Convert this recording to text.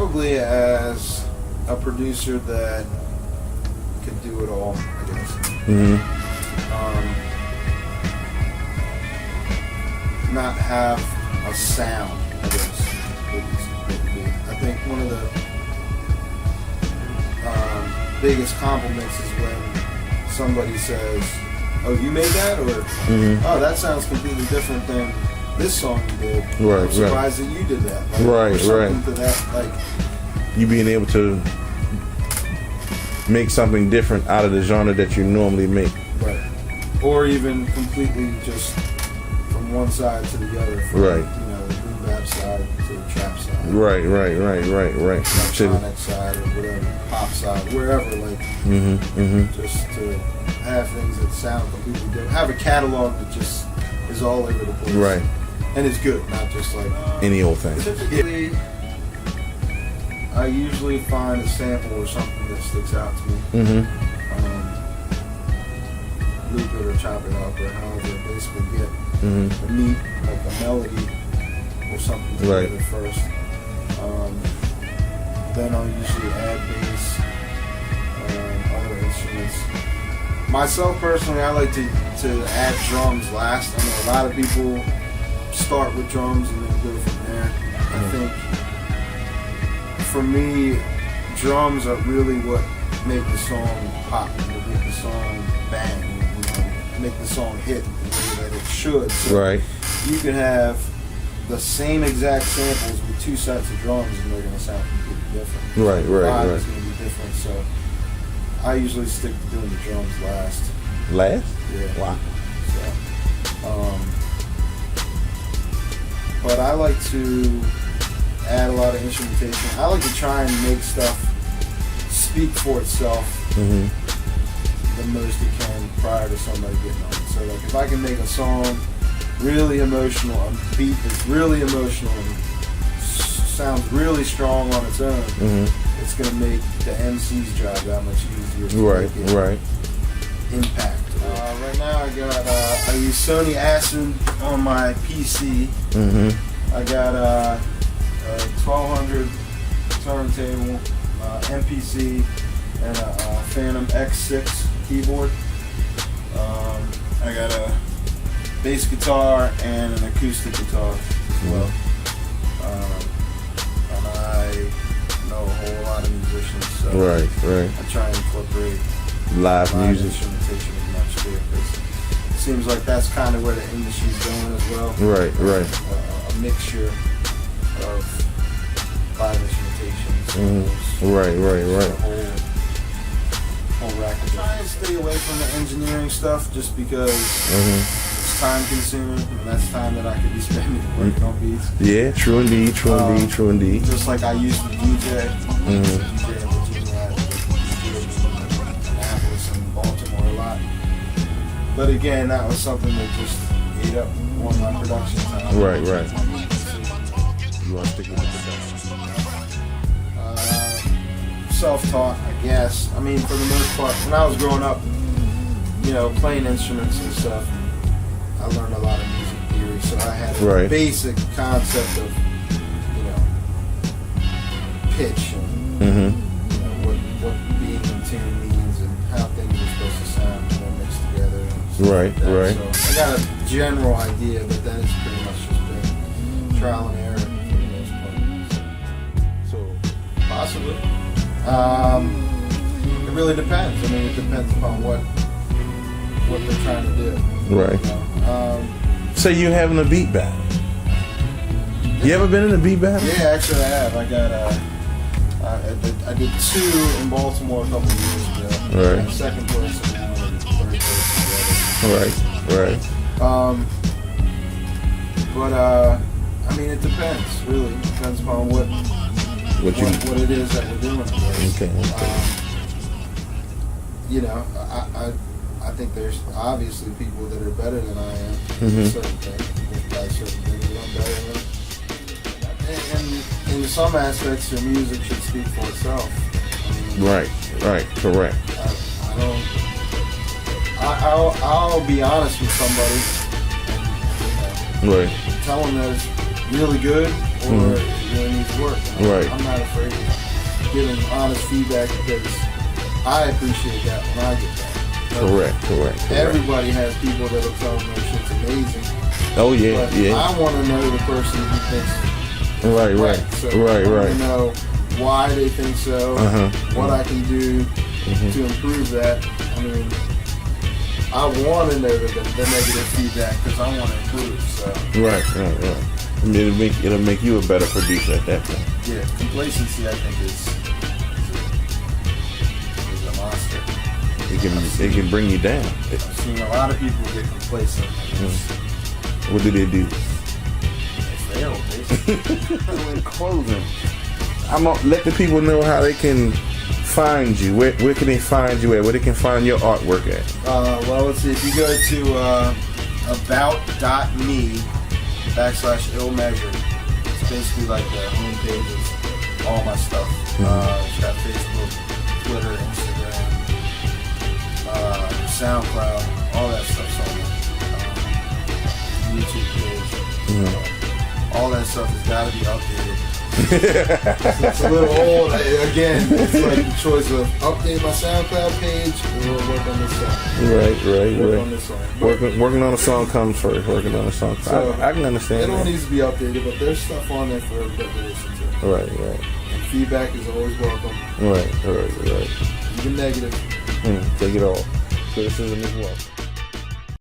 Probably as a producer that could do it all, I guess. Not have a sound, I guess, would be. I think one of the biggest compliments is when somebody says, "Oh, you made that?" or "Oh, that sounds completely different than this song you did." Right, I'm surprised that you did that. Like, right. To that, like, you being able to make something different out of the genre that you normally make. Right. Or even completely just from one side to the other. From, right. You know, the boom bap side to the trap side. Right. Electronic side or whatever, pop side, wherever. Like, just to have things that sound completely different. Have a catalog that just is all over the place. Right. And it's good, not just like any old thing. Typically, I usually find a sample or something that sticks out to me. Loop it or chop it up or however, basically get a meat, like a melody or something together first. Then I'll usually add bass, other instruments. Myself personally, I like to add drums last. I know a lot of people start with drums and then go from there. I think for me, drums are really what make the song pop, make the song bang, make the song hit the way that it should. So you can have the same exact samples with two sets of drums and they're going to sound completely different. The vibe is going to be different. So I usually stick to doing the drums last. Last? Yeah. Wow. So, but I like to add a lot of instrumentation. I like to try and make stuff speak for itself the most it can prior to somebody getting on it. So like if I can make a song really emotional, a beat that's really emotional and sounds really strong on its own, it's going to make the MC's job that much easier to make it impact. Right now I use Sony Acid on my PC. I got a 1200 turntable, MPC, and a Phantom X6 keyboard. I got a bass guitar and an acoustic guitar as well. And I know a whole lot of musicians, so I try and incorporate live music instrumentation as much too, because it seems like that's kind of where the industry's going as well. A mixture of live instrumentation. Whole rack of try and stay away from the engineering stuff just because it's time consuming and that's time that I could be spending working on beats. Yeah, true indeed. Just like I used to DJ. DJ in Virginia, Annapolis and Baltimore a lot. But again, that was something that just ate up on my production time. You want to stick with the production? Self-taught, I guess. I mean, for the most part, when I was growing up, you know, playing instruments and stuff, I learned a lot of music theory, so I had a basic concept of, you know, pitch and you know, what being in tune means and how things are supposed to sound when they're mixed together. And stuff like that. So I got a general idea, but then it's pretty much just been trial and error for the most part. So possibly. It really depends. I mean, it depends upon what they're trying to do. You know? So you're having a beat battle. You ever been in a beat battle? Yeah, actually I have. I got I did two in Baltimore a couple of years ago. Second place and third place. But I mean, it depends. Really, it depends upon what it is that we're doing. You know, I think there's obviously people that are better than I am in certain things. Certain things that I'm better than. And in some aspects, your music should speak for itself. Correct. I'll be honest with somebody. Tell them that it's really good, or it really needs work. Right. I'm not afraid of giving honest feedback because I appreciate that when I get that. Correct. Everybody has people that'll tell them their shit's amazing. Oh yeah, But yeah. I want to know the person who thinks Right. So I want to know why they think so, what I can do to improve that. I mean, I want to know the negative feedback because I want to improve. So Right. I mean, it'll make you a better producer at that point. yeah, complacency I think is a monster. It can bring you down. I've seen a lot of people get complacent. What do they do? They fail, basically. In closing, I'm gonna let the people know how they can find you. Where can they find you at? Where they can find your artwork at? Well, let's see. If you go to about.me/illMEASURED, it's basically like the homepage of all my stuff. It's got Facebook, Twitter, Instagram, SoundCloud, all that stuff's on there. YouTube page. All that stuff has got to be updated. It's a little old. Again, it's like the choice of update my SoundCloud page or work on this song. Right. Work on this song. Working on a song comes first. Working on a song. So, I can understand it all that. needs to be updated, but there's stuff on there for everybody to listen to. Right. And feedback is always welcome. Right. Even negative. Take it all. Criticism is welcome.